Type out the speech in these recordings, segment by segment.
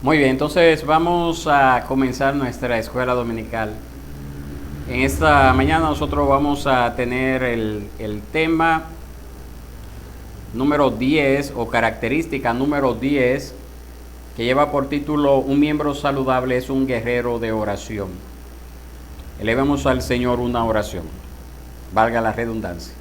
Muy bien, entonces vamos a comenzar nuestra escuela dominical. En esta mañana nosotros vamos a tener el tema número 10 o característica número 10 que lleva por título: un miembro saludable es un guerrero de oración. Elevemos al Señor una oración, valga la redundancia.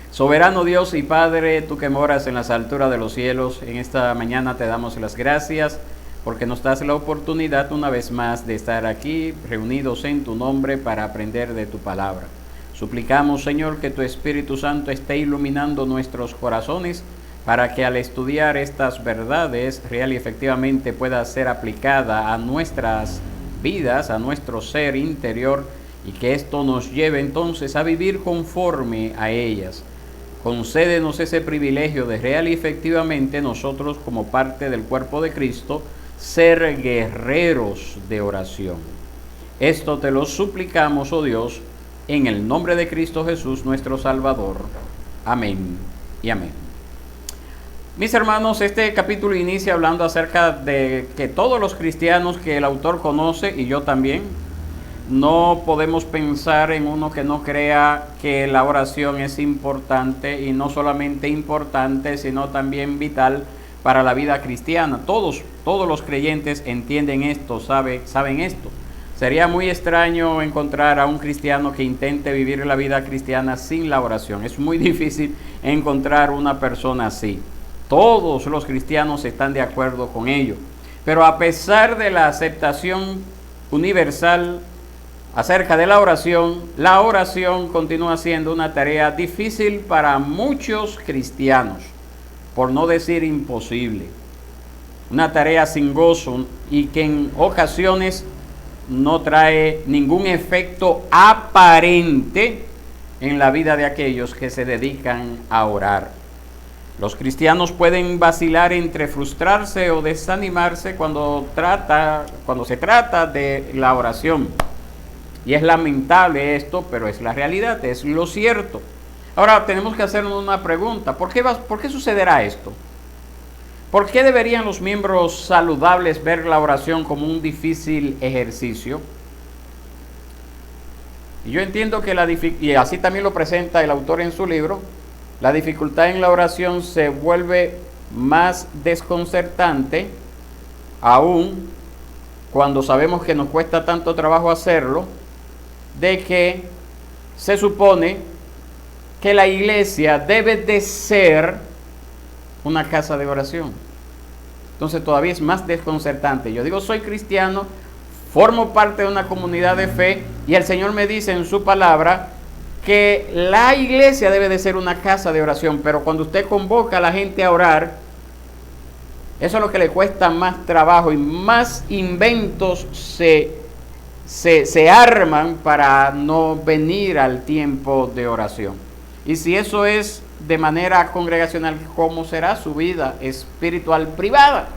Soberano Dios y Padre, tú que moras en las alturas de los cielos, en esta mañana te damos las gracias porque nos das la oportunidad una vez más de estar aquí reunidos en tu nombre para aprender de tu palabra. Suplicamos, Señor, que tu Espíritu Santo esté iluminando nuestros corazones para que al estudiar estas verdades real y efectivamente pueda ser aplicada a nuestras vidas, a nuestro ser interior, y que esto nos lleve entonces a vivir conforme a ellas. Concédenos ese privilegio de real y efectivamente nosotros, como parte del cuerpo de Cristo, ser guerreros de oración. Esto te lo suplicamos, oh Dios, en el nombre de Cristo Jesús, nuestro Salvador. Amén y amén. Mis hermanos, este capítulo inicia hablando acerca de que todos los cristianos que el autor conoce, y yo también, no podemos pensar en uno que no crea que la oración es importante, y no solamente importante, sino también vital para la vida cristiana. Todos los creyentes entienden esto, saben esto. Sería muy extraño encontrar a un cristiano que intente vivir la vida cristiana sin la oración. Es muy difícil encontrar una persona así. Todos los cristianos están de acuerdo con ello. Pero a pesar de la aceptación universal acerca de la oración continúa siendo una tarea difícil para muchos cristianos, por no decir imposible. Una tarea sin gozo y que en ocasiones no trae ningún efecto aparente en la vida de aquellos que se dedican a orar. Los cristianos pueden vacilar entre frustrarse o desanimarse cuando se trata de la oración. Y es lamentable esto, pero es la realidad, es lo cierto. Ahora tenemos que hacernos una pregunta: ¿por qué sucederá esto? ¿Por qué deberían los miembros saludables ver la oración como un difícil ejercicio? Y yo entiendo que y así también lo presenta el autor en su libro, la dificultad en la oración se vuelve más desconcertante aún cuando sabemos que nos cuesta tanto trabajo hacerlo, de que se supone que la iglesia debe de ser una casa de oración. Entonces todavía es más desconcertante. Yo digo, soy cristiano, formo parte de una comunidad de fe, y el Señor me dice en su palabra que la iglesia debe de ser una casa de oración, pero cuando usted convoca a la gente a orar, eso es lo que le cuesta más trabajo, y más inventos se arman para no venir al tiempo de oración. Y si eso es de manera congregacional, ¿cómo será su vida espiritual privada?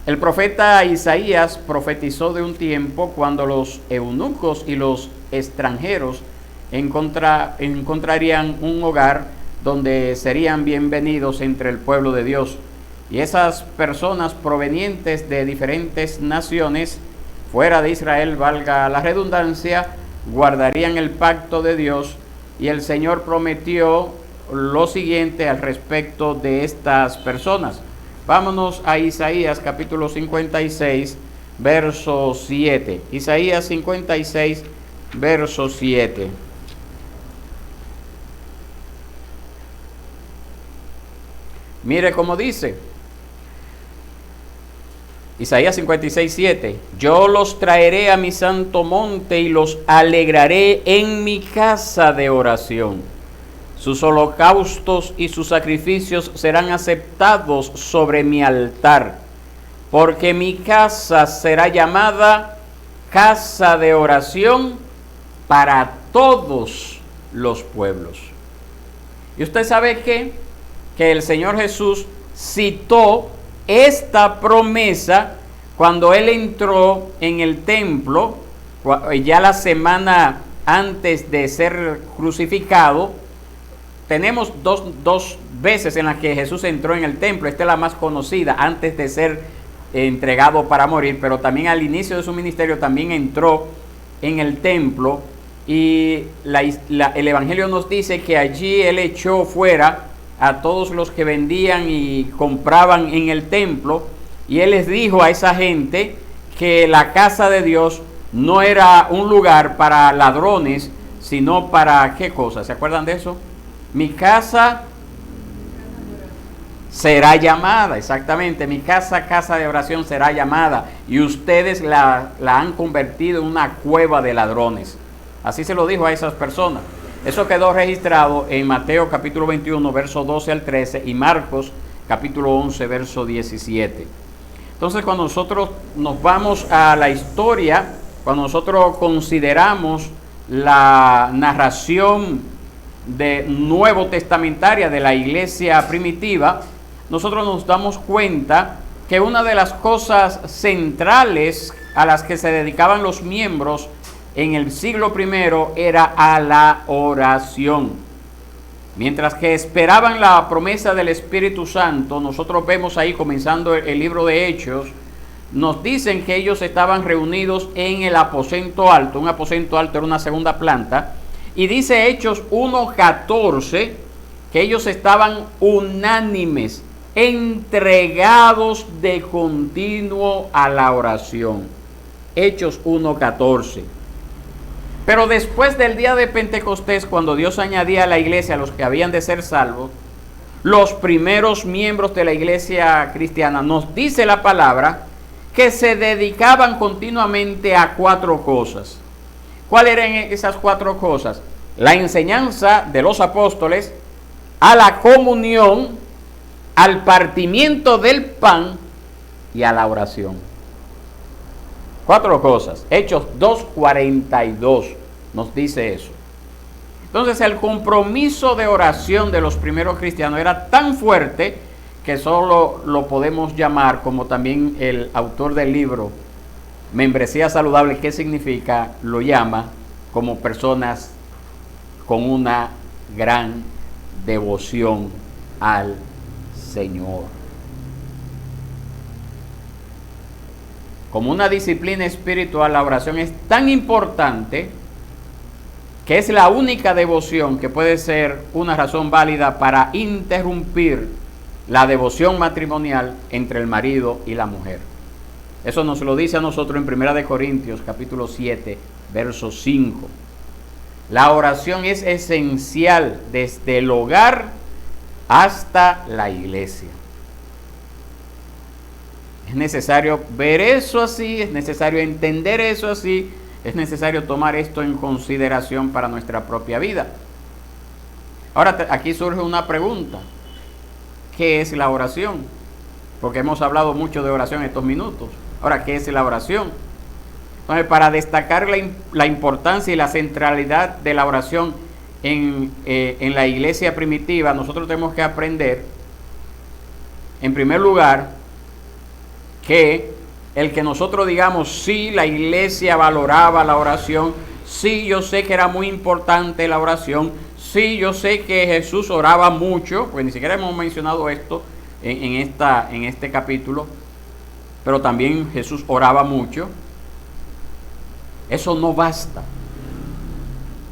El profeta Isaías profetizó de un tiempo cuando los eunucos y los extranjeros encontrarían un hogar donde serían bienvenidos entre el pueblo de Dios. Y esas personas provenientes de diferentes naciones fuera de Israel, valga la redundancia, guardarían el pacto de Dios. Y el Señor prometió lo siguiente al respecto de estas personas. Vámonos a Isaías capítulo 56, verso 7. Isaías 56, verso 7. Mire cómo dice. Isaías 56, 7. Yo los traeré a mi santo monte y los alegraré en mi casa de oración. Sus holocaustos y sus sacrificios serán aceptados sobre mi altar, porque mi casa será llamada casa de oración para todos los pueblos. Y usted sabe que el Señor Jesús citó esta promesa cuando Él entró en el templo, ya la semana antes de ser crucificado, tenemos dos veces en las que Jesús entró en el templo. Esta es la más conocida, antes de ser entregado para morir, pero también al inicio de su ministerio también entró en el templo, y el Evangelio nos dice que allí Él echó fuera a todos los que vendían y compraban en el templo, y Él les dijo a esa gente que la casa de Dios no era un lugar para ladrones, sino para ¿qué cosa? ¿Se acuerdan de eso? Mi casa será llamada, exactamente, mi casa, casa de oración será llamada, y ustedes la han convertido en una cueva de ladrones. Así se lo dijo a esas personas. Eso quedó registrado en Mateo capítulo 21, verso 12 al 13, y Marcos capítulo 11, verso 17. Entonces, cuando nosotros nos vamos a la historia, cuando nosotros consideramos la narración nuevo testamentaria de la iglesia primitiva, nosotros nos damos cuenta que una de las cosas centrales a las que se dedicaban los miembros en el siglo I era a la oración. Mientras que esperaban la promesa del Espíritu Santo, nosotros vemos ahí, comenzando el libro de Hechos, nos dicen que ellos estaban reunidos en el aposento alto. Un aposento alto era una segunda planta. Y dice Hechos 1:14 que ellos estaban unánimes, entregados de continuo a la oración. Hechos 1:14. Pero después del día de Pentecostés, cuando Dios añadía a la iglesia a los que habían de ser salvos, los primeros miembros de la iglesia cristiana, nos dice la palabra, que se dedicaban continuamente a 4 cosas. ¿Cuáles eran esas 4 cosas? La enseñanza de los apóstoles, a la comunión, al partimiento del pan y a la oración. 4 cosas. Hechos 2:42 nos dice eso. Entonces, el compromiso de oración de los primeros cristianos era tan fuerte que solo lo podemos llamar, como también el autor del libro Membresía Saludable, ¿qué significa? Lo llama como personas con una gran devoción al Señor. Como una disciplina espiritual, la oración es tan importante que es la única devoción que puede ser una razón válida para interrumpir la devoción matrimonial entre el marido y la mujer. Eso nos lo dice a nosotros en 1 Corintios capítulo 7, verso 5. La oración es esencial desde el hogar hasta la iglesia. Es necesario ver eso así, es necesario entender eso así, es necesario tomar esto en consideración para nuestra propia vida. Ahora, aquí surge una pregunta. ¿Qué es la oración? Porque hemos hablado mucho de oración en estos minutos. Ahora, ¿qué es la oración? Entonces, para destacar la importancia y la centralidad de la oración en la iglesia primitiva, nosotros tenemos que aprender, en primer lugar, que el que nosotros digamos, sí, la iglesia valoraba la oración, sí, yo sé que era muy importante la oración, sí, yo sé que Jesús oraba mucho, pues ni siquiera hemos mencionado esto en este capítulo, pero también Jesús oraba mucho. Eso no basta.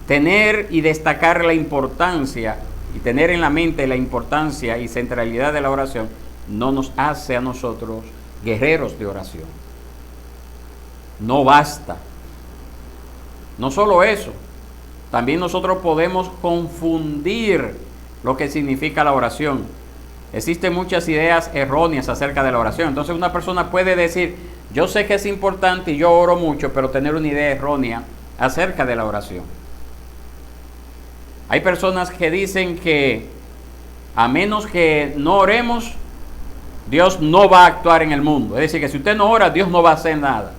Tener y destacar la importancia y tener en la mente la importancia y centralidad de la oración no nos hace a nosotros guerreros de oración. No basta. No solo eso, también nosotros podemos confundir lo que significa la oración. Existen muchas ideas erróneas acerca de la oración. Entonces una persona puede decir, yo sé que es importante y yo oro mucho, pero tener una idea errónea acerca de la oración. Hay personas que dicen que a menos que no oremos, Dios no va a actuar en el mundo. Es decir, que si usted no ora, Dios no va a hacer nada.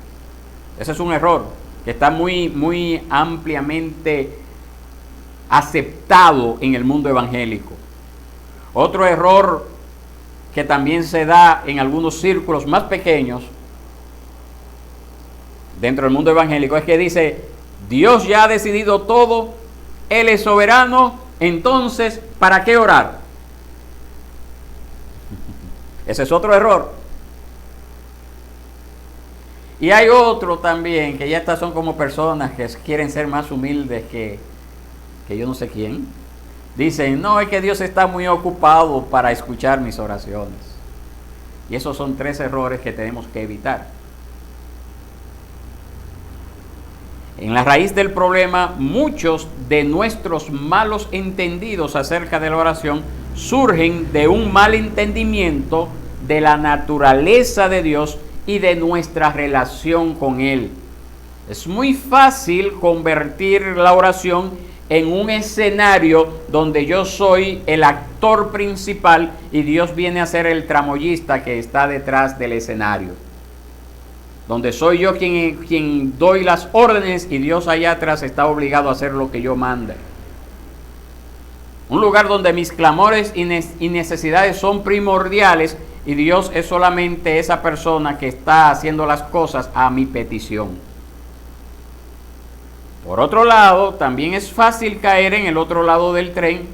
Ese es un error que está muy ampliamente aceptado en el mundo evangélico. Otro error que también se da en algunos círculos más pequeños dentro del mundo evangélico es que dice, Dios ya ha decidido todo, Él es soberano Entonces, ¿para qué orar? Ese es otro error. Y hay otro también, que ya estas son como personas que quieren ser más humildes que yo no sé quién. Dicen, no, es que Dios está muy ocupado para escuchar mis oraciones. Y esos son 3 errores que tenemos que evitar. En la raíz del problema, muchos de nuestros malos entendidos acerca de la oración surgen de un mal entendimiento de la naturaleza de Dios y de nuestra relación con Él. Es muy fácil convertir la oración en un escenario donde yo soy el actor principal y Dios viene a ser el tramoyista que está detrás del escenario. Donde soy yo quien doy las órdenes y Dios allá atrás está obligado a hacer lo que yo mande. Un lugar donde mis clamores y necesidades son primordiales y Dios es solamente esa persona que está haciendo las cosas a mi petición. Por otro lado, también es fácil caer en el otro lado del tren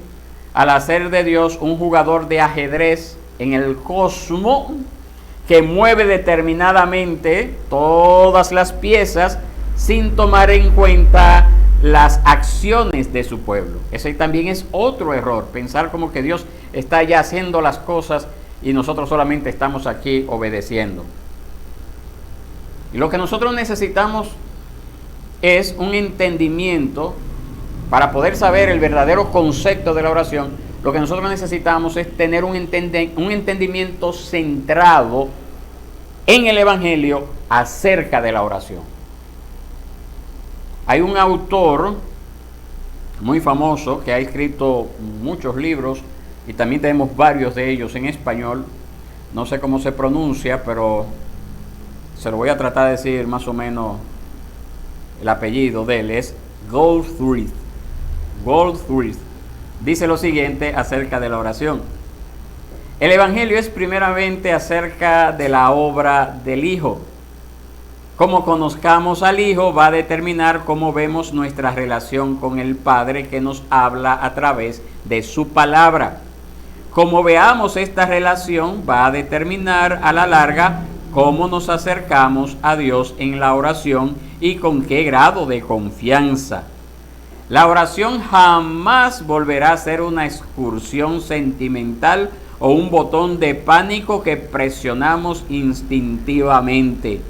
al hacer de Dios un jugador de ajedrez en el cosmos que mueve determinadamente todas las piezas sin tomar en cuenta las acciones de su pueblo. Ese también es otro error, pensar como que Dios está ya haciendo las cosas y nosotros solamente estamos aquí obedeciendo. Y lo que nosotros necesitamos es un entendimiento para poder saber el verdadero concepto de la oración. Lo que nosotros necesitamos es tener un entendimiento centrado en el Evangelio acerca de la oración. Hay un autor muy famoso que ha escrito muchos libros y también tenemos varios de ellos en español. No sé cómo se pronuncia, pero se lo voy a tratar de decir más o menos. El apellido de él es Goldsmith. Goldsmith dice lo siguiente acerca de la oración. El Evangelio es primeramente acerca de la obra del Hijo. Como conozcamos al Hijo va a determinar cómo vemos nuestra relación con el Padre que nos habla a través de su palabra. Como veamos esta relación va a determinar a la larga cómo nos acercamos a Dios en la oración y con qué grado de confianza. La oración jamás volverá a ser una excursión sentimental o un botón de pánico que presionamos instintivamente.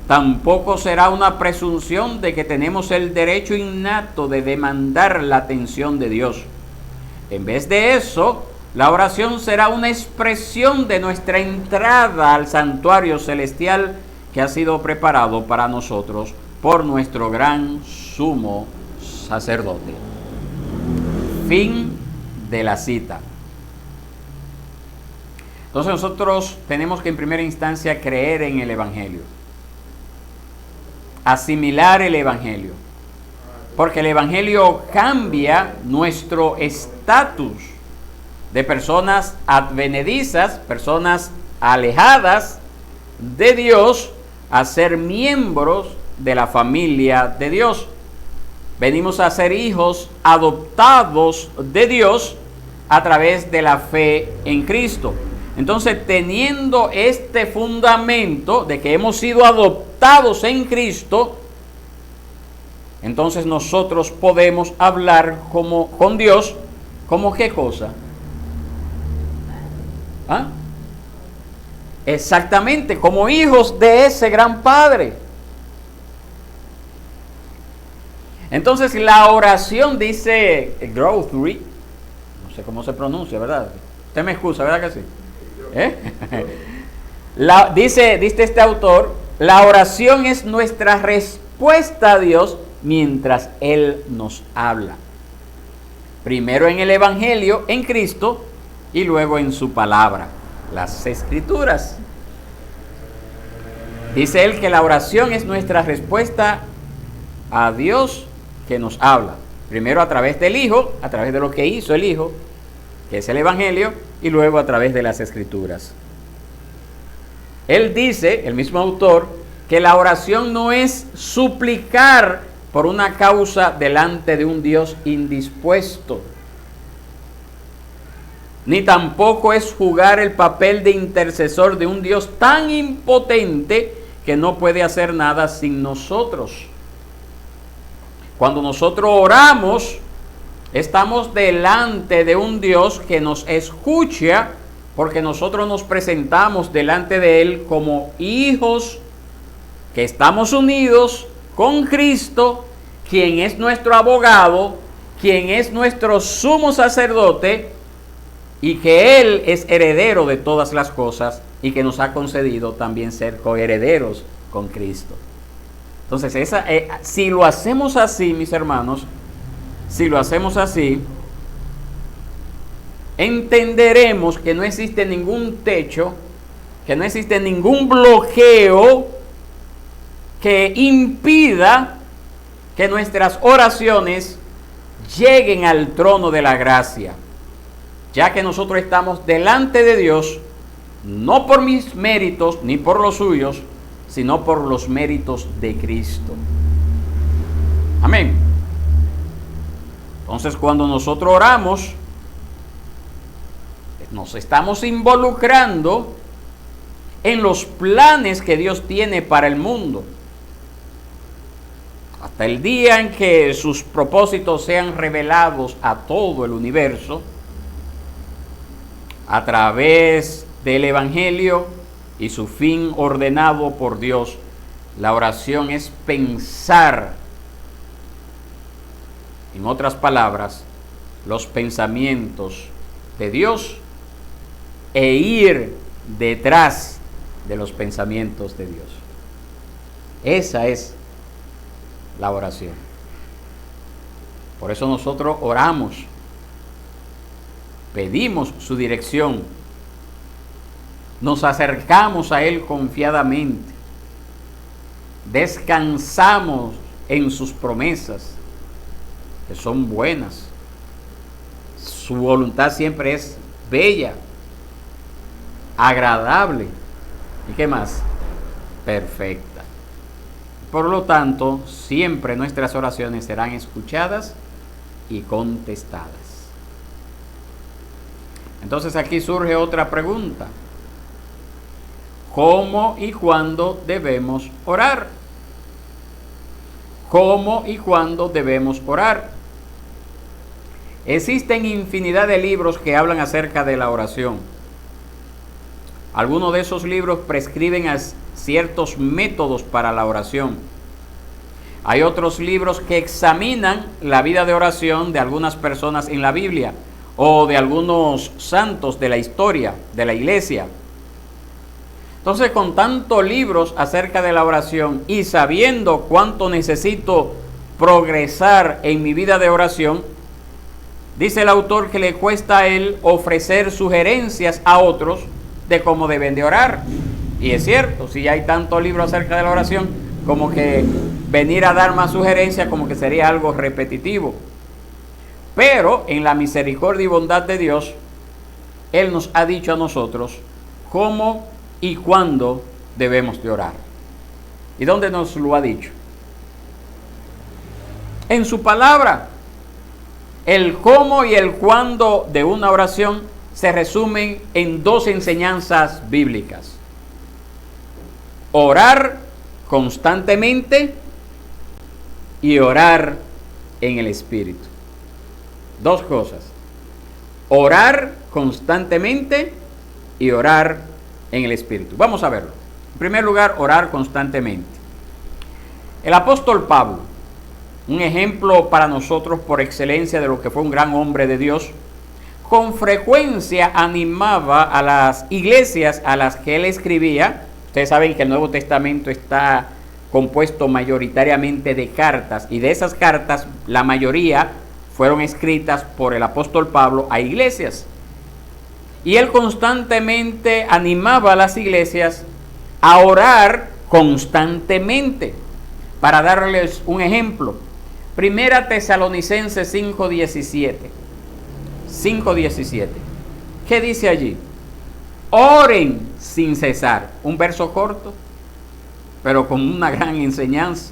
Tampoco será una presunción de que tenemos el derecho innato de demandar la atención de Dios. En vez de eso, la oración será una expresión de nuestra entrada al santuario celestial que ha sido preparado para nosotros por nuestro gran sumo sacerdote. Fin de la cita. Entonces nosotros tenemos que en primera instancia creer en el Evangelio, asimilar el Evangelio, porque el Evangelio cambia nuestro estatus de personas advenedizas, personas alejadas de Dios, a ser miembros de la familia de Dios. Venimos a ser hijos adoptados de Dios a través de la fe en Cristo. Entonces, teniendo este fundamento de que hemos sido adoptados en Cristo, entonces nosotros podemos hablar con Dios, ¿como qué cosa? ¿Ah? Exactamente, como hijos de ese gran Padre. Entonces la oración, dice Growthree, no sé cómo se pronuncia, ¿verdad? Usted me excusa, ¿verdad que sí? Dice este autor, la oración es nuestra respuesta a Dios mientras Él nos habla. Primero en el Evangelio, en Cristo, y luego en su palabra, las Escrituras. Dice él que la oración es nuestra respuesta a Dios que nos habla. Primero a través del Hijo, a través de lo que hizo el Hijo, que es el Evangelio, y luego a través de las Escrituras. Él dice, el mismo autor, que la oración no es suplicar por una causa delante de un Dios indispuesto, ni tampoco es jugar el papel de intercesor de un Dios tan impotente que no puede hacer nada sin nosotros. Cuando nosotros oramos, estamos delante de un Dios que nos escucha, porque nosotros nos presentamos delante de Él como hijos que estamos unidos con Cristo, quien es nuestro abogado, quien es nuestro sumo sacerdote, y que Él es heredero de todas las cosas y que nos ha concedido también ser coherederos con Cristo. Entonces, si lo hacemos así, mis hermanos, si lo hacemos así, entenderemos que no existe ningún techo, que no existe ningún bloqueo que impida que nuestras oraciones lleguen al trono de la gracia, ya que nosotros estamos delante de Dios, no por mis méritos ni por los suyos, sino por los méritos de Cristo. Amén. Entonces, cuando nosotros oramos, nos estamos involucrando en los planes que Dios tiene para el mundo, hasta el día en que sus propósitos sean revelados a todo el universo a través del Evangelio y su fin ordenado por Dios. La oración es pensar, en otras palabras, los pensamientos de Dios e ir detrás de los pensamientos de Dios. Esa es la oración. Por eso nosotros oramos, pedimos su dirección, nos acercamos a Él confiadamente, descansamos en sus promesas, que son buenas. Su voluntad siempre es bella, agradable, ¿y qué más? Perfecta. Por lo tanto, siempre nuestras oraciones serán escuchadas y contestadas. Entonces aquí surge otra pregunta. ¿Cómo y cuándo debemos orar? ¿Cómo y cuándo debemos orar? Existen infinidad de libros que hablan acerca de la oración. Algunos de esos libros prescriben ciertos métodos para la oración. Hay otros libros que examinan la vida de oración de algunas personas en la Biblia o de algunos santos de la historia de la iglesia. Entonces, con tantos libros acerca de la oración y sabiendo cuánto necesito progresar en mi vida de oración, dice el autor que le cuesta a él ofrecer sugerencias a otros de cómo deben de orar. Y es cierto, si ya hay tantos libros acerca de la oración, como que venir a dar más sugerencias como que sería algo repetitivo. Pero en la misericordia y bondad de Dios, Él nos ha dicho a nosotros cómo y cuándo debemos de orar. ¿Y dónde nos lo ha dicho? En su palabra. El cómo y el cuándo de una oración se resumen en dos enseñanzas bíblicas. Orar constantemente y orar en el Espíritu. Dos cosas. Orar constantemente y orar en el Espíritu. Vamos a verlo. En primer lugar, orar constantemente. El apóstol Pablo, un ejemplo para nosotros por excelencia de lo que fue un gran hombre de Dios, con frecuencia animaba a las iglesias a las que él escribía. Ustedes saben que el Nuevo Testamento está compuesto mayoritariamente de cartas, y de esas cartas la mayoría fueron escritas por el apóstol Pablo a iglesias. Y él constantemente animaba a las iglesias a orar constantemente. Para darles un ejemplo, Primera Tesalonicenses 5:17. 5:17. ¿Qué dice allí? Oren sin cesar. Un verso corto, pero con una gran enseñanza.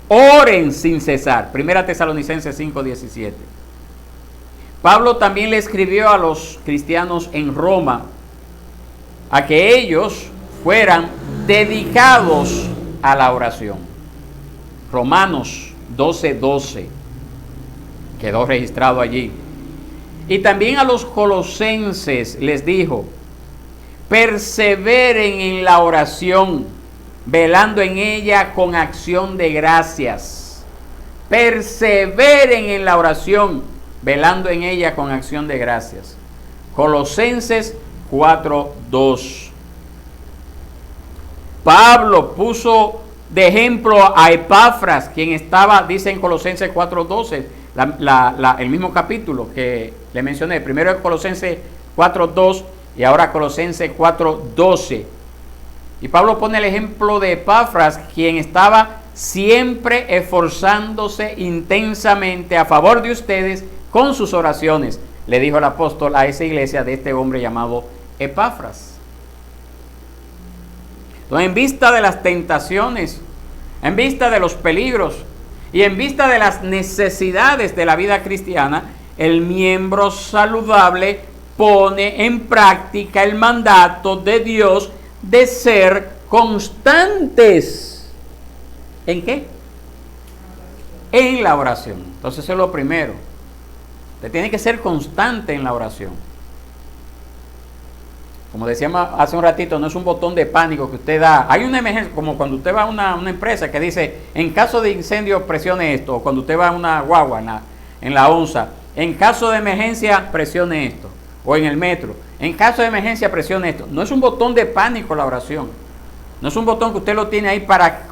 Oren sin cesar. Primera Tesalonicenses 5:17. Pablo también le escribió a los cristianos en Roma a que ellos fueran dedicados a la oración. Romanos 12:12 quedó registrado allí. Y también a los colosenses les dijo: perseveren en la oración, velando en ella con acción de gracias. Perseveren en la oración, velando en ella con acción de gracias. Colosenses 4:2. Pablo puso de ejemplo a Epafras, quien estaba, dice en Colosenses 4:12, el mismo capítulo que le mencioné. Primero es Colosenses 4:2 y ahora Colosenses 4:12. Y Pablo pone el ejemplo de Epafras, quien estaba siempre esforzándose intensamente a favor de ustedes con sus oraciones. Le dijo el apóstol a esa iglesia de este hombre llamado Epafras. Entonces, en vista de las tentaciones, en vista de los peligros y en vista de las necesidades de la vida cristiana, el miembro saludable pone en práctica el mandato de Dios de ser constantes. ¿En qué? En la oración. Entonces eso es lo primero. Usted tiene que ser constante en la oración. Como decíamos hace un ratito, no es un botón de pánico que usted da. Hay una emergencia, como cuando usted va a una empresa que dice, en caso de incendio presione esto. O cuando usted va a una guagua en la onza, en caso de emergencia presione esto. O en el metro, en caso de emergencia presione esto. No es un botón de pánico la oración. No es un botón que usted lo tiene ahí para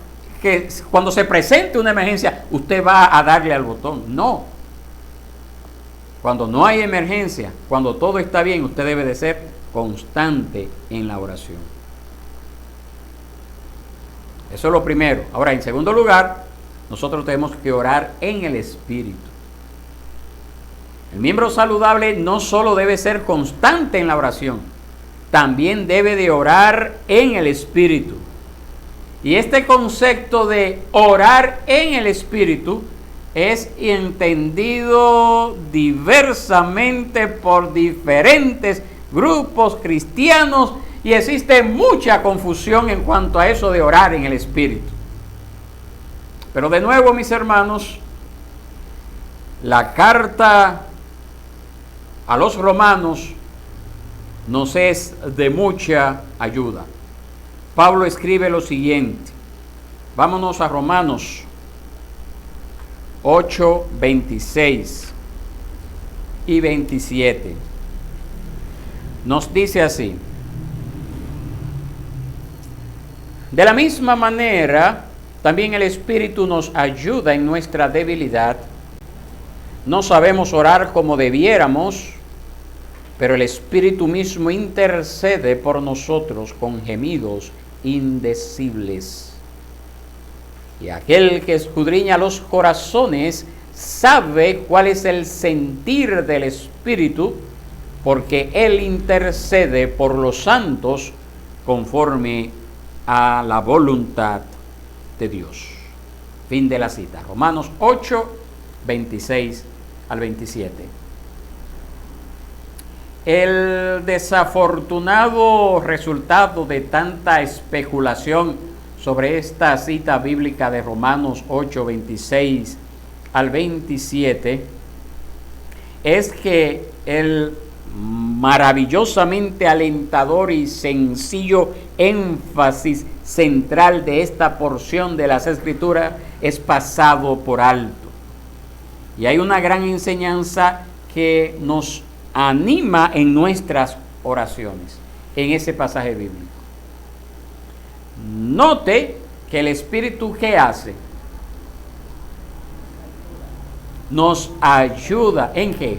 que cuando se presente una emergencia usted va a darle al botón. No. Cuando no hay emergencia, cuando todo está bien, usted debe de ser constante en la oración. Eso es lo primero. Ahora, en segundo lugar, nosotros tenemos que orar en el Espíritu. El miembro saludable no solo debe ser constante en la oración, también debe de orar en el Espíritu. Y este concepto de orar en el Espíritu es entendido diversamente por diferentes grupos cristianos y existe mucha confusión en cuanto a eso de orar en el Espíritu. Pero de nuevo, mis hermanos, la carta a los romanos nos es de mucha ayuda. Pablo escribe lo siguiente. Vámonos a Romanos 8, 26 y 27. Nos dice así: de la misma manera, también el Espíritu nos ayuda en nuestra debilidad. No sabemos orar como debiéramos, pero el Espíritu mismo intercede por nosotros con gemidos indecibles. Y aquel que escudriña los corazones sabe cuál es el sentir del Espíritu, porque Él intercede por los santos conforme a la voluntad de Dios. Fin de la cita. Romanos 8, 26 al 27. El desafortunado resultado de tanta especulación sobre esta cita bíblica de Romanos 8, 26 al 27 es que el maravillosamente alentador y sencillo énfasis central de esta porción de las Escrituras es pasado por alto. Y hay una gran enseñanza que nos anima en nuestras oraciones en ese pasaje bíblico. Note que el Espíritu, ¿qué hace? Nos ayuda, ¿en qué?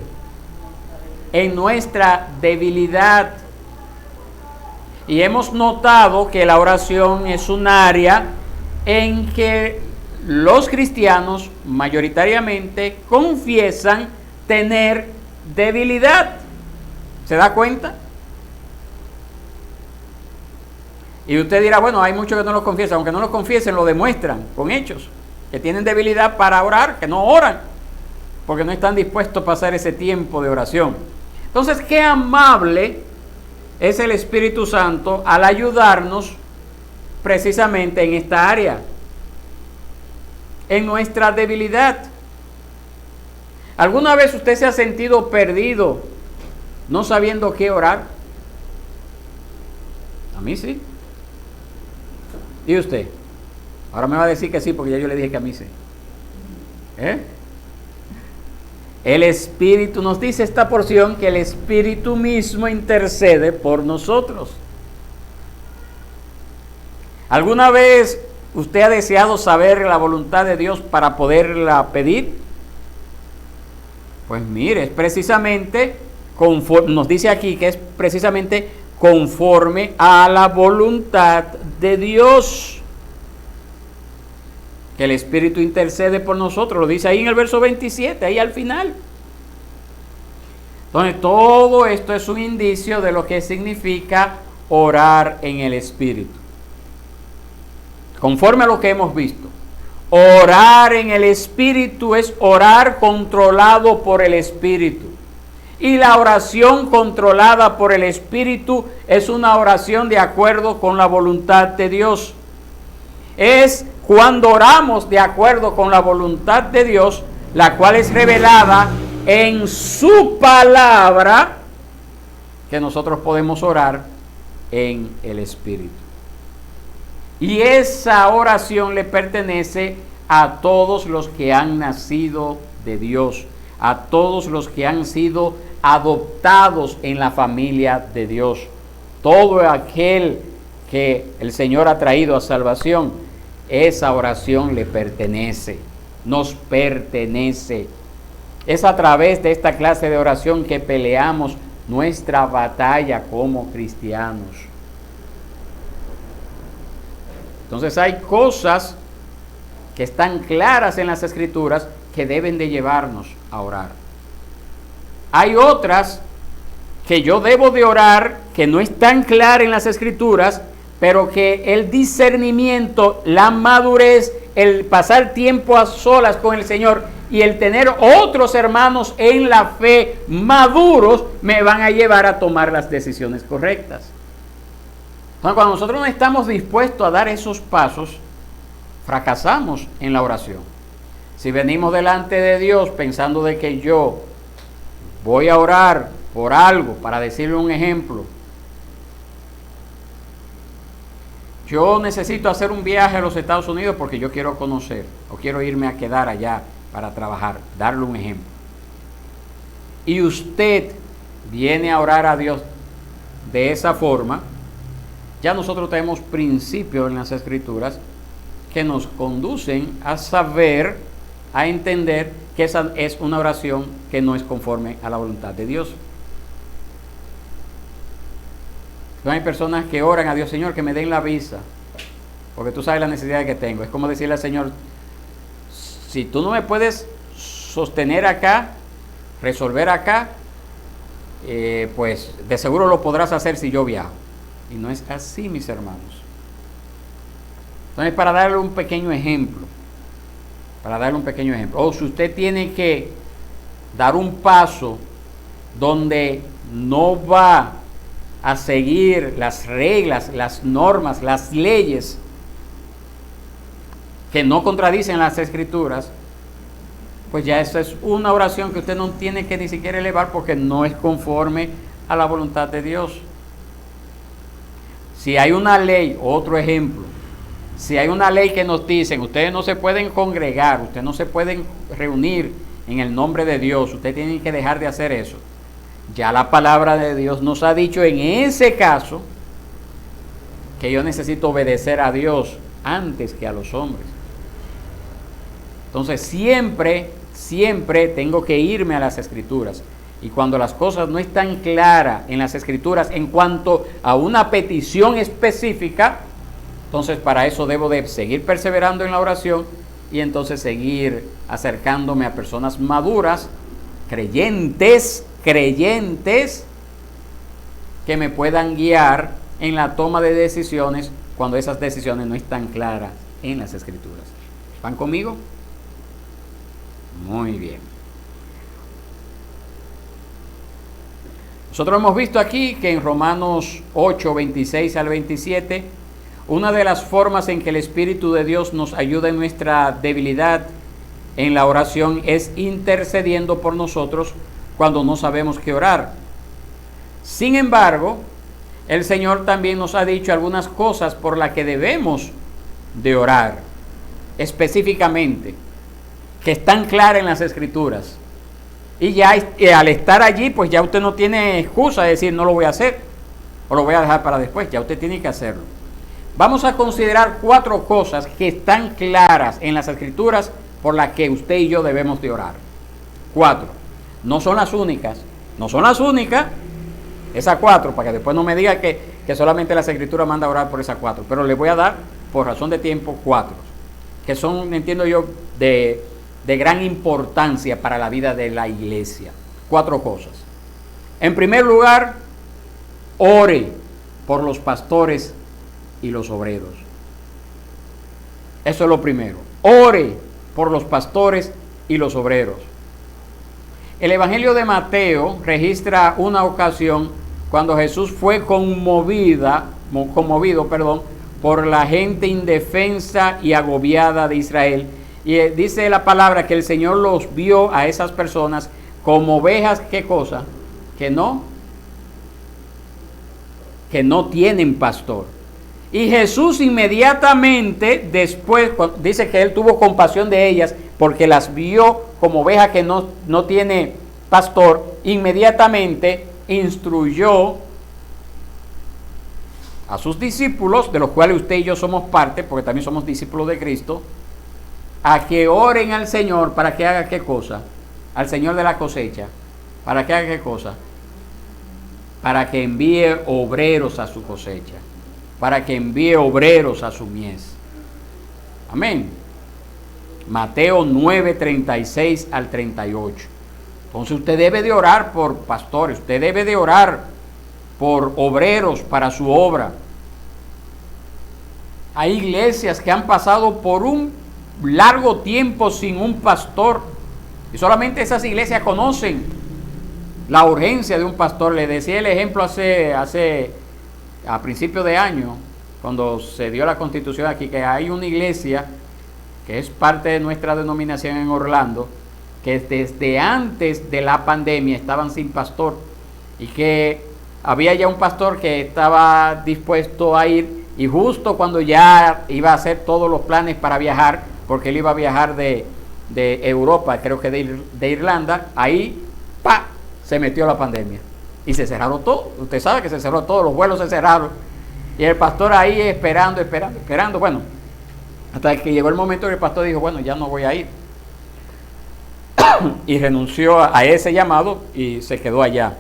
En nuestra debilidad. Y hemos notado que la oración es un área en que los cristianos mayoritariamente confiesan tener debilidad. ¿Se da cuenta? Y usted dirá, bueno, hay muchos que no lo confiesan. Aunque no lo confiesen, lo demuestran con hechos, que tienen debilidad para orar, que no oran. porque no están dispuestos a pasar ese tiempo de oración. Entonces, qué amable es el Espíritu Santo al ayudarnos precisamente en esta área, en nuestra debilidad. ¿Alguna vez usted se ha sentido perdido, no sabiendo qué orar? A mí sí. ¿Y usted? Ahora me va a decir que sí, porque ya yo le dije que a mí sí. El Espíritu, nos dice esta porción, que el Espíritu mismo intercede por nosotros. ¿Alguna vez usted ha deseado saber la voluntad de Dios para poderla pedir? Pues mire, es precisamente, nos dice aquí que es precisamente conforme a la voluntad de Dios que el Espíritu intercede por nosotros. Lo dice ahí en el verso 27, ahí al final. Entonces, todo esto es un indicio de lo que significa orar en el Espíritu. Conforme a lo que hemos visto, orar en el Espíritu es orar controlado por el Espíritu. Y la oración controlada por el Espíritu es una oración de acuerdo con la voluntad de Dios. Es cuando oramos de acuerdo con la voluntad de Dios, la cual es revelada en su palabra, que nosotros podemos orar en el Espíritu. Y esa oración le pertenece a todos los que han nacido de Dios, a todos los que han sido adoptados en la familia de Dios. Todo aquel que el Señor ha traído a salvación, esa oración le pertenece, nos pertenece. Es a través de esta clase de oración que peleamos nuestra batalla como cristianos. Entonces hay cosas que están claras en las Escrituras que deben de llevarnos a orar. Hay otras que yo debo de orar que no están claras en las Escrituras, pero que el discernimiento, la madurez, el pasar tiempo a solas con el Señor y el tener otros hermanos en la fe maduros me van a llevar a tomar las decisiones correctas. Entonces, cuando nosotros no estamos dispuestos a dar esos pasos, fracasamos en la oración. Si venimos delante de Dios pensando de que yo voy a orar por algo, para decirle un ejemplo, yo necesito hacer un viaje a los Estados Unidos porque yo quiero conocer o quiero irme a quedar allá para trabajar, darle un ejemplo. Y usted viene a orar a Dios de esa forma, ya nosotros tenemos principios en las Escrituras que nos conducen a saber, a entender que esa es una oración que no es conforme a la voluntad de Dios. No hay personas que oran a Dios, Señor, que me den la visa, porque tú sabes la necesidad que tengo. Es como decirle al Señor, si tú no me puedes sostener acá, resolver acá, pues de seguro lo podrás hacer si yo viajo. Y no es así, mis hermanos. Entonces, para darle un pequeño ejemplo, o si usted tiene que dar un paso donde no va a seguir las reglas, las normas, las leyes que no contradicen las Escrituras, pues ya esa es una oración que usted no tiene que ni siquiera elevar porque no es conforme a la voluntad de Dios. Si hay una ley, otro ejemplo, si hay una ley que nos dicen, ustedes no se pueden congregar, ustedes no se pueden reunir en el nombre de Dios, ustedes tienen que dejar de hacer eso. Ya la palabra de Dios nos ha dicho en ese caso que yo necesito obedecer a Dios antes que a los hombres. Entonces siempre tengo que irme a las Escrituras. Y cuando las cosas no están claras en las Escrituras en cuanto a una petición específica, entonces para eso debo de seguir perseverando en la oración y entonces seguir acercándome a personas maduras, creyentes, que me puedan guiar en la toma de decisiones cuando esas decisiones no están claras en las Escrituras. ¿Van conmigo? Muy bien. Nosotros hemos visto aquí que en Romanos 8, 26 al 27, una de las formas en que el Espíritu de Dios nos ayuda en nuestra debilidad en la oración es intercediendo por nosotros cuando no sabemos qué orar. Sin embargo, el Señor también nos ha dicho algunas cosas por las que debemos de orar, específicamente, que están claras en las Escrituras. Y ya al estar allí, pues ya usted no tiene excusa de decir no lo voy a hacer o lo voy a dejar para después, ya usted tiene que hacerlo. Vamos a considerar 4 cosas que están claras en las Escrituras por las que usted y yo debemos de orar. 4. No son las únicas, esas 4, para que después no me diga que solamente las Escrituras manda a orar por esas 4, pero les voy a dar, por razón de tiempo, 4, que son, entiendo yo, de gran importancia para la vida de la iglesia. 4 cosas. En primer lugar, ore por los pastores y los obreros. Eso es lo primero. Ore por los pastores y los obreros. El Evangelio de Mateo registra una ocasión cuando Jesús fue conmovido, por la gente indefensa y agobiada de Israel. Y dice la palabra que el Señor los vio a esas personas como ovejas, ¿qué cosa? Que no tienen pastor. Y Jesús inmediatamente después, dice que Él tuvo compasión de ellas porque las vio como ovejas que no tiene pastor, inmediatamente instruyó a sus discípulos, de los cuales usted y yo somos parte, porque también somos discípulos de Cristo, a que oren al Señor para que haga qué cosa, al Señor de la cosecha, para que haga qué cosa, para que envíe obreros a su cosecha, para que envíe obreros a su mies. Amén. Mateo 9, 36 al 38. Entonces usted debe de orar por pastores, usted debe de orar por obreros para su obra. Hay iglesias que han pasado por un largo tiempo sin un pastor y solamente esas iglesias conocen la urgencia de un pastor. Le decía el ejemplo a principios de año, cuando se dio la constitución aquí, que hay una iglesia que es parte de nuestra denominación en Orlando, que desde antes de la pandemia estaban sin pastor y que había ya un pastor que estaba dispuesto a ir, y justo cuando ya iba a hacer todos los planes para viajar, porque él iba a viajar de Europa, creo que de Irlanda, ahí se metió la pandemia y se cerraron todo. Usted sabe que se cerró todo, los vuelos se cerraron y el pastor ahí esperando, bueno, hasta que llegó el momento que el pastor dijo, bueno, ya no voy a ir, y renunció a ese llamado y se quedó allá.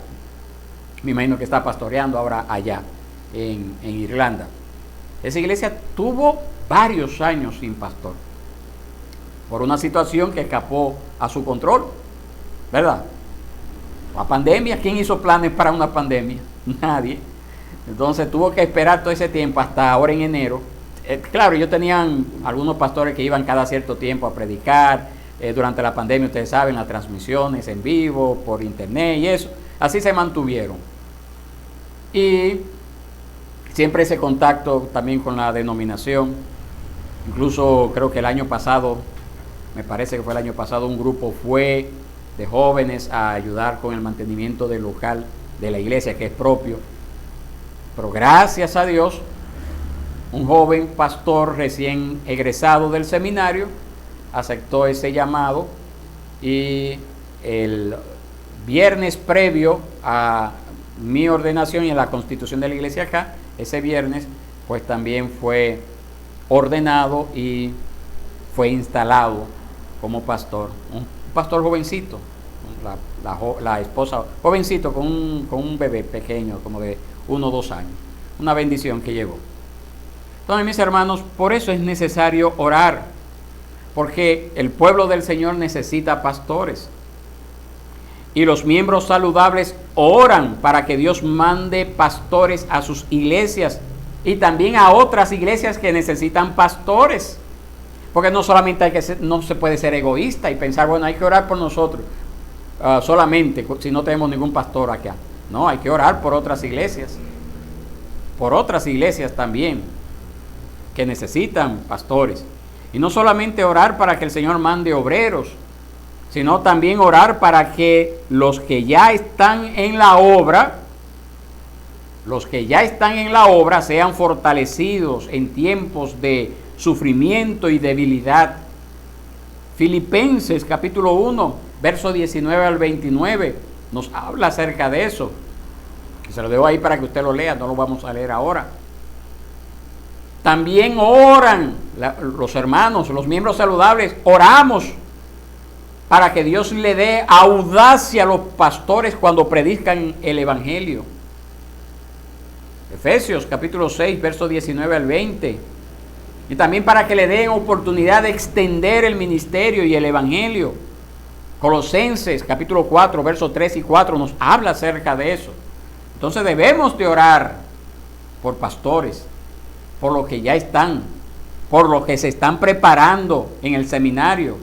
Me imagino que está pastoreando ahora allá en Irlanda. Esa iglesia tuvo varios años sin pastor por una situación que escapó a su control, ¿verdad? La pandemia, ¿quién hizo planes para una pandemia? Nadie. Entonces tuvo que esperar todo ese tiempo hasta ahora en enero. Claro, ellos tenían algunos pastores que iban cada cierto tiempo a predicar. Durante la pandemia, ustedes saben, las transmisiones en vivo, por internet y eso. Así se mantuvieron. Y siempre ese contacto también con la denominación. Incluso creo que el año pasado, me parece que fue el año pasado, un grupo fue de jóvenes a ayudar con el mantenimiento del local de la iglesia, que es propio. Pero gracias a Dios, un joven pastor recién egresado del seminario aceptó ese llamado, y el viernes previo a mi ordenación y a la constitución de la iglesia acá, ese viernes pues también fue ordenado y fue instalado como pastor, un pastor jovencito, la esposa jovencito con un bebé pequeño como de 1 o 2 años, una bendición que llegó. Entonces, mis hermanos, por eso es necesario orar, porque el pueblo del Señor necesita pastores. Y los miembros saludables oran para que Dios mande pastores a sus iglesias y también a otras iglesias que necesitan pastores. Porque no solamente no se puede ser egoísta y pensar, bueno, hay que orar por nosotros solamente si no tenemos ningún pastor acá. No, hay que orar por otras iglesias. Por otras iglesias también que necesitan pastores. Y no solamente orar para que el Señor mande obreros, sino también orar para que los que ya están en la obra, sean fortalecidos en tiempos de sufrimiento y debilidad. Filipenses capítulo 1, verso 19 al 29, nos habla acerca de eso. Se lo dejo ahí para que usted lo lea, no lo vamos a leer ahora. También oran los hermanos, los miembros saludables, oramos para que Dios le dé audacia a los pastores cuando predican el Evangelio. Efesios capítulo 6, verso 19 al 20. Y también para que le den oportunidad de extender el ministerio y el Evangelio. Colosenses capítulo 4, verso 3 y 4 nos habla acerca de eso. Entonces debemos de orar por pastores, por los que ya están, por los que se están preparando en el seminario,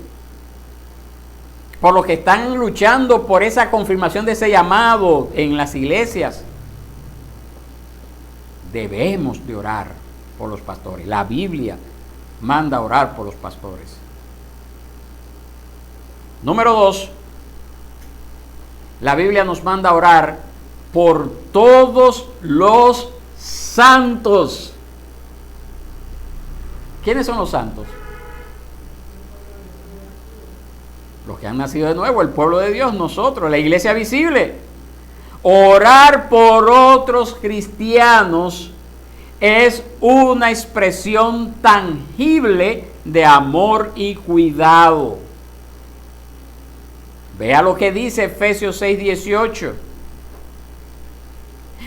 por los que están luchando por esa confirmación de ese llamado en las iglesias. Debemos de orar por los pastores. La Biblia manda orar por los pastores. Número 2, la Biblia nos manda orar por todos los santos. ¿Quiénes son los santos? Los que han nacido de nuevo, el pueblo de Dios, nosotros, la iglesia visible. Orar por otros cristianos es una expresión tangible de amor y cuidado. Vea lo que dice Efesios 6:18.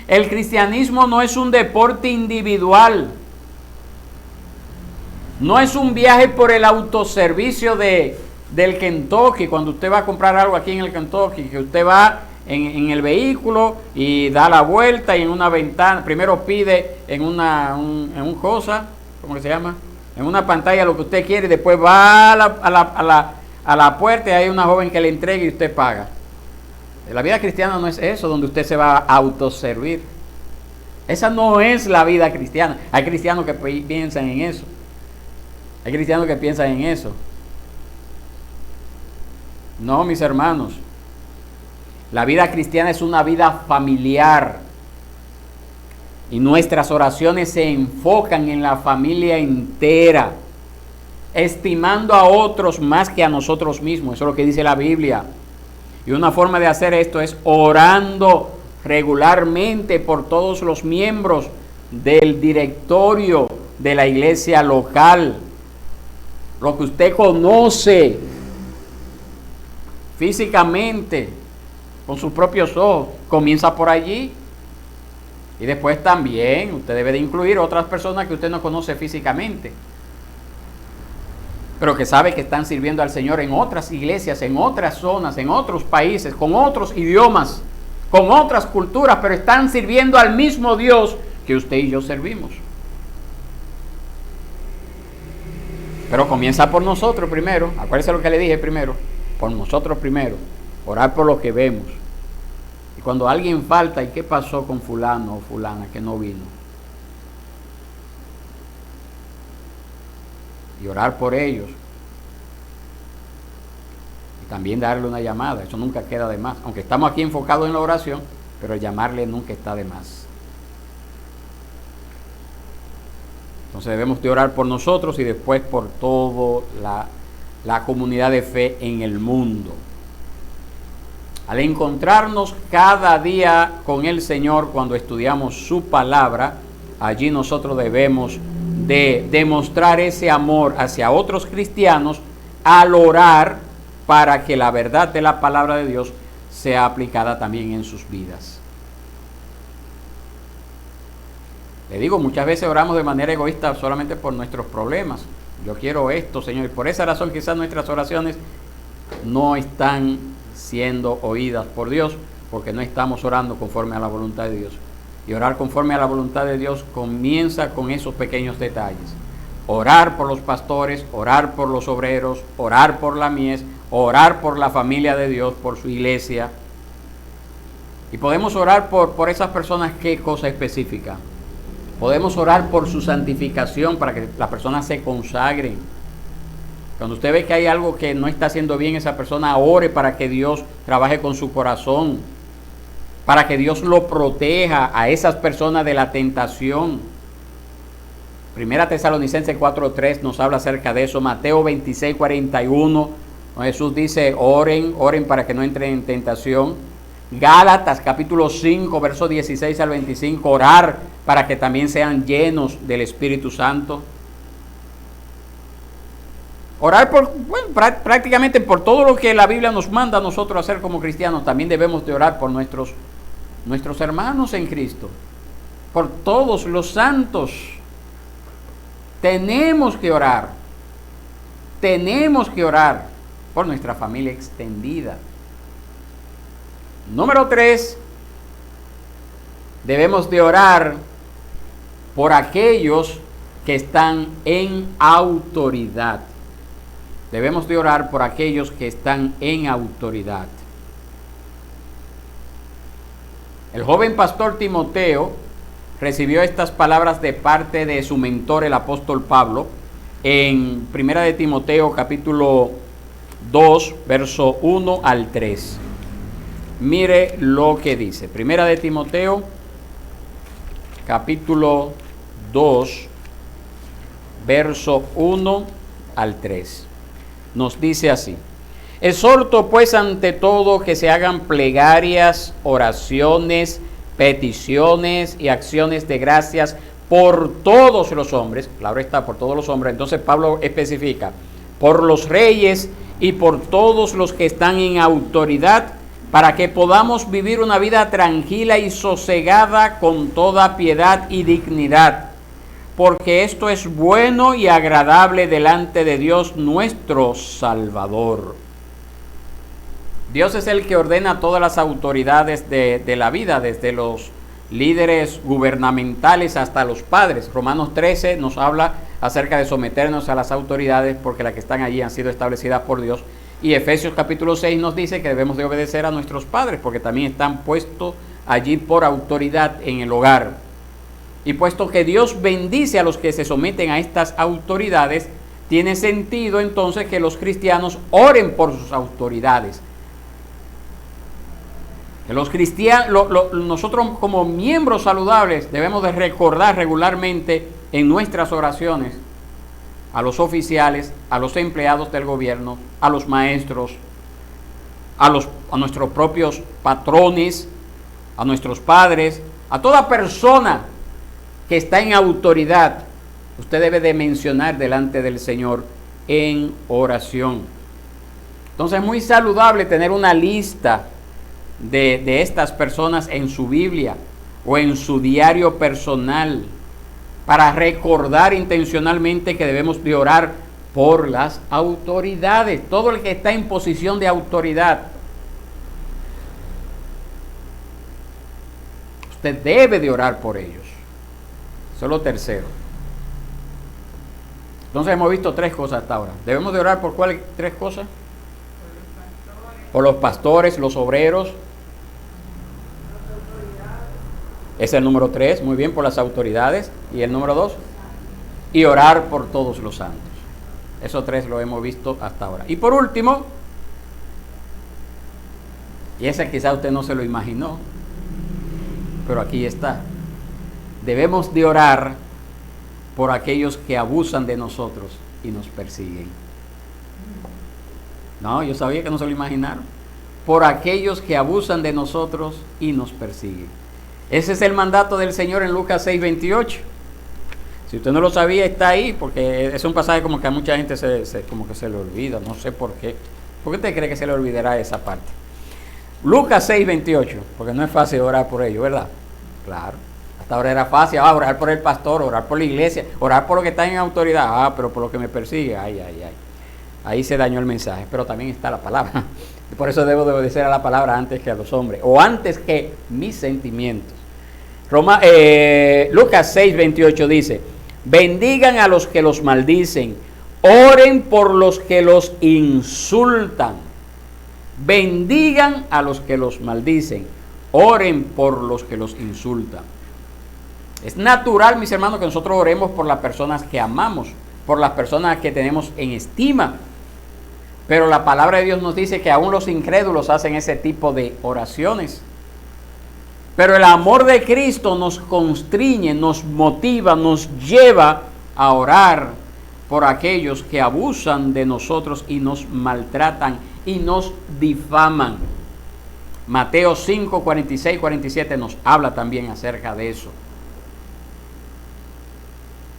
El cristianismo no es un deporte individual. No es un viaje por el autoservicio del Kentucky. Cuando usted va a comprar algo aquí en el Kentucky, que usted va en el vehículo y da la vuelta y en una ventana, primero pide en un cosa, ¿cómo que se llama? En una pantalla lo que usted quiere y después va a la puerta y hay una joven que le entrega y usted paga. La vida cristiana no es eso, donde usted se va a autoservir. Esa no es la vida cristiana. Hay cristianos que piensan en eso. Hay cristianos que piensan en eso. No, mis hermanos. La vida cristiana es una vida familiar. Y nuestras oraciones se enfocan en la familia entera, estimando a otros más que a nosotros mismos. Eso es lo que dice la Biblia. Y una forma de hacer esto es orando regularmente por todos los miembros del directorio de la iglesia local. Lo que usted conoce físicamente, con sus propios ojos, comienza por allí. Y después también usted debe de incluir otras personas que usted no conoce físicamente, pero que sabe que están sirviendo al Señor en otras iglesias, en otras zonas, en otros países, con otros idiomas, con otras culturas, pero están sirviendo al mismo Dios que usted y yo servimos. Pero comienza por nosotros primero. Acuérdese lo que le dije primero. Por nosotros primero. Orar por lo que vemos. Y cuando alguien falta, ¿y qué pasó con fulano o fulana que no vino? Y orar por ellos. Y también darle una llamada. Eso nunca queda de más. Aunque estamos aquí enfocados en la oración, pero llamarle nunca está de más. Entonces debemos de orar por nosotros y después por toda la comunidad de fe en el mundo. Al encontrarnos cada día con el Señor cuando estudiamos su palabra, allí nosotros debemos de demostrar ese amor hacia otros cristianos al orar para que la verdad de la palabra de Dios sea aplicada también en sus vidas. Le digo, muchas veces oramos de manera egoísta solamente por nuestros problemas. Yo quiero esto, Señor, y por esa razón quizás nuestras oraciones no están siendo oídas por Dios, porque no estamos orando conforme a la voluntad de Dios. Y orar conforme a la voluntad de Dios comienza con esos pequeños detalles. Orar por los pastores, orar por los obreros, orar por la mies, orar por la familia de Dios, por su iglesia. Y podemos orar por esas personas, ¿qué cosa específica? Podemos orar por su santificación para que las personas se consagren. Cuando usted ve que hay algo que no está haciendo bien, esa persona ore para que Dios trabaje con su corazón, para que Dios lo proteja a esas personas de la tentación. Primera Tesalonicenses 4:3 nos habla acerca de eso. Mateo 26:41, Jesús dice, oren para que no entren en tentación. Gálatas capítulo 5, versos 16 al 25, orar para que también sean llenos del Espíritu Santo. Orar prácticamente por todo lo que la Biblia nos manda a nosotros hacer como cristianos. También debemos de orar por nuestros hermanos en Cristo, por todos los santos. Tenemos que orar por nuestra familia extendida. Número 3, debemos de orar por aquellos que están en autoridad. Debemos de orar por aquellos que están en autoridad. El joven pastor Timoteo recibió estas palabras de parte de su mentor, el apóstol Pablo, en 1 de Timoteo capítulo 2, verso 1 al 3. Mire lo que dice. 1 de Timoteo capítulo 2, verso 1 al 3. Nos dice así: exhorto pues ante todo que se hagan plegarias, oraciones, peticiones y acciones de gracias por todos los hombres. Claro está, por todos los hombres. Entonces Pablo especifica, por los reyes y por todos los que están en autoridad, para que podamos vivir una vida tranquila y sosegada con toda piedad y dignidad, porque esto es bueno y agradable delante de Dios nuestro Salvador. Dios es el que ordena todas las autoridades de la vida, desde los líderes gubernamentales hasta los padres. Romanos 13 nos habla acerca de someternos a las autoridades, porque las que están allí han sido establecidas por Dios. Y Efesios capítulo 6 nos dice que debemos de obedecer a nuestros padres, porque también están puestos allí por autoridad en el hogar. Y puesto que Dios bendice a los que se someten a estas autoridades, tiene sentido entonces que los cristianos oren por sus autoridades. Que los cristianos, nosotros como miembros saludables debemos de recordar regularmente en nuestras oraciones a los oficiales, a los empleados del gobierno, a los maestros, a nuestros propios patrones, a nuestros padres, a toda persona que está en autoridad. Usted debe de mencionar delante del Señor en oración. Entonces es muy saludable tener una lista de estas personas en su Biblia o en su diario personal, para recordar intencionalmente que debemos de orar por las autoridades, todo el que está en posición de autoridad. Usted debe de orar por ellos. Eso es lo tercero. Entonces hemos visto 3 cosas hasta ahora. Debemos de orar por ¿cuáles 3 cosas? Por los pastores, los obreros. Es el número 3, muy bien, por las autoridades. Y el número 2, y orar por todos los santos. Esos 3 lo hemos visto hasta ahora. Y por último, y ese quizá usted no se lo imaginó, pero aquí está. Debemos de orar por aquellos que abusan de nosotros y nos persiguen. No, yo sabía que no se lo imaginaron. Por aquellos que abusan de nosotros y nos persiguen. Ese es el mandato del Señor en Lucas 6:28. Si usted no lo sabía, está ahí, porque es un pasaje como que a mucha gente como que se le olvida, no sé por qué. ¿Por qué usted cree que se le olvidará esa parte? Lucas 6:28, porque no es fácil orar por ellos, ¿verdad? Claro. Hasta ahora era fácil, orar por el pastor, orar por la iglesia, orar por lo que está en autoridad, pero por lo que me persigue, ay. Ahí se dañó el mensaje, pero también está la palabra. Y por eso debo de obedecer a la palabra antes que a los hombres, o antes que mis sentimientos. Lucas 6:28 dice: bendigan a los que los maldicen, oren por los que los insultan. Bendigan a los que los maldicen, Oren por los que los insultan. Es natural, mis hermanos, que nosotros oremos por las personas que amamos, por las personas que tenemos en estima. Pero la palabra de Dios nos dice que aún los incrédulos hacen ese tipo de oraciones. Pero el amor de Cristo nos constriñe, nos motiva, nos lleva a orar por aquellos que abusan de nosotros y nos maltratan y nos difaman. Mateo 5, 46, 47 nos habla también acerca de eso.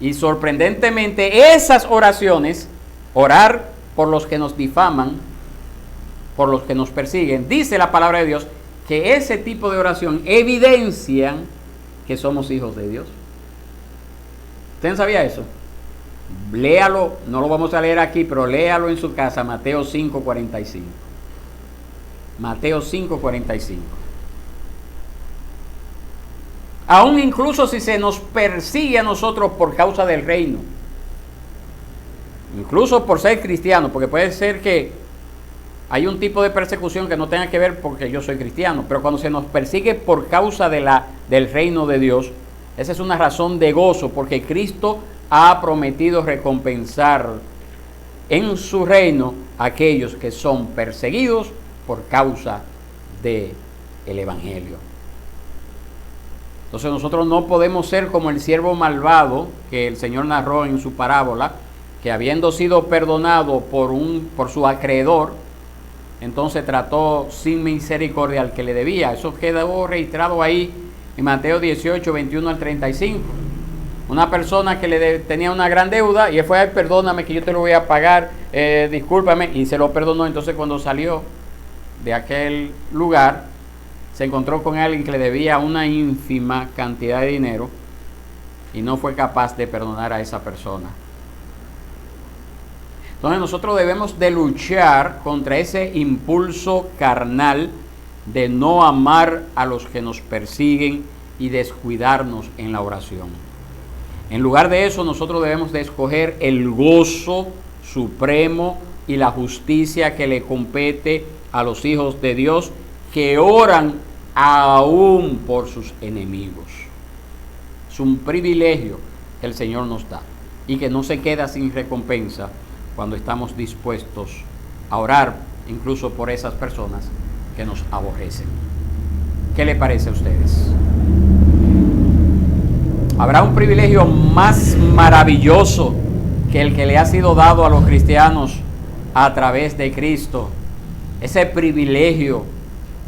Y sorprendentemente esas oraciones, orar por los que nos difaman, por los que nos persiguen, dice la palabra de Dios que ese tipo de oración evidencian que somos hijos de Dios. ¿Usted sabía eso? Léalo, no lo vamos a leer aquí, pero léalo en su casa, Mateo 5, 45. Mateo 5, 45. Aún incluso si se nos persigue a nosotros por causa del reino, incluso por ser cristiano, porque puede ser que hay un tipo de persecución que no tenga que ver porque yo soy cristiano, pero cuando se nos persigue por causa del reino de Dios, esa es una razón de gozo, porque Cristo ha prometido recompensar en su reino a aquellos que son perseguidos por causa del Evangelio. Entonces nosotros no podemos ser como el siervo malvado que el Señor narró en su parábola, que habiendo sido perdonado por su acreedor, entonces trató sin misericordia al que le debía. Eso quedó registrado ahí en Mateo 18, 21 al 35. Una persona que tenía una gran deuda y él fue: perdóname que yo te lo voy a pagar, discúlpame, y se lo perdonó. Entonces cuando salió de aquel lugar, se encontró con alguien que le debía una ínfima cantidad de dinero y no fue capaz de perdonar a esa persona. Entonces nosotros debemos de luchar contra ese impulso carnal de no amar a los que nos persiguen y descuidarnos en la oración. En lugar de eso, nosotros debemos de escoger el gozo supremo y la justicia que le compete a los hijos de Dios que oran aún por sus enemigos. Es un privilegio que el Señor nos da y que no se queda sin recompensa cuando estamos dispuestos a orar incluso por esas personas que nos aborrecen. ¿Qué le parece a ustedes? ¿Habrá un privilegio más maravilloso que el que le ha sido dado a los cristianos a través de Cristo? Ese privilegio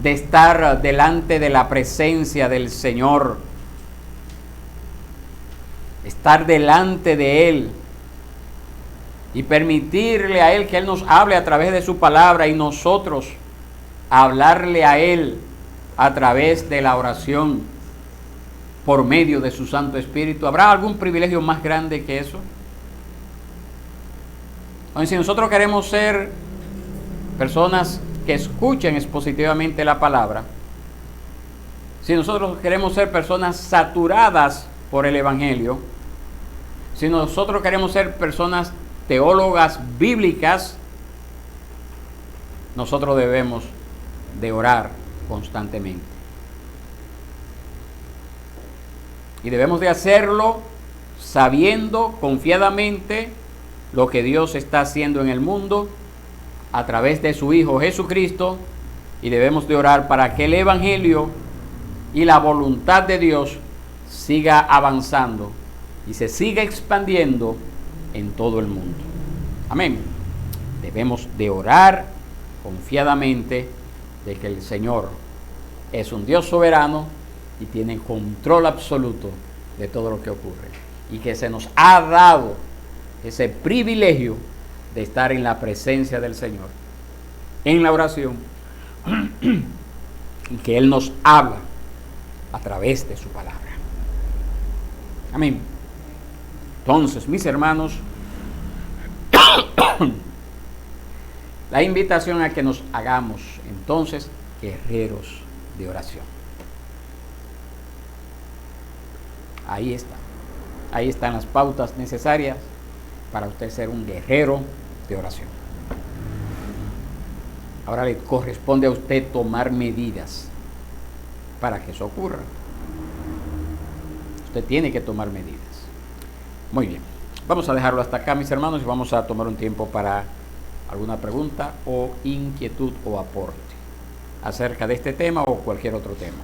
de estar delante de la presencia del Señor, estar delante de Él y permitirle a Él que Él nos hable a través de su palabra y nosotros hablarle a Él a través de la oración por medio de su Santo Espíritu. ¿Habrá algún privilegio más grande que eso? Entonces, si nosotros queremos ser personas que escuchen expositivamente la palabra, si nosotros queremos ser personas saturadas por el Evangelio, si nosotros queremos ser personas teólogas bíblicas, nosotros debemos de orar constantemente. Y debemos de hacerlo sabiendo confiadamente lo que Dios está haciendo en el mundo a través de su Hijo Jesucristo, y debemos de orar para que el Evangelio y la voluntad de Dios siga avanzando y se siga expandiendo en todo el mundo. Amén. Debemos de orar confiadamente de que el Señor es un Dios soberano y tiene control absoluto de todo lo que ocurre, y que se nos ha dado ese privilegio de estar en la presencia del Señor, en la oración, y que Él nos habla a través de su palabra. Amén. Entonces, mis hermanos, la invitación a que nos hagamos entonces guerreros de oración. Ahí está. Ahí están las pautas necesarias para usted ser un guerrero de oración. Ahora le corresponde a usted tomar medidas para que eso ocurra. Usted tiene que tomar medidas. Muy bien, vamos a dejarlo hasta acá, mis hermanos, y vamos a tomar un tiempo para alguna pregunta o inquietud o aporte acerca de este tema o cualquier otro tema.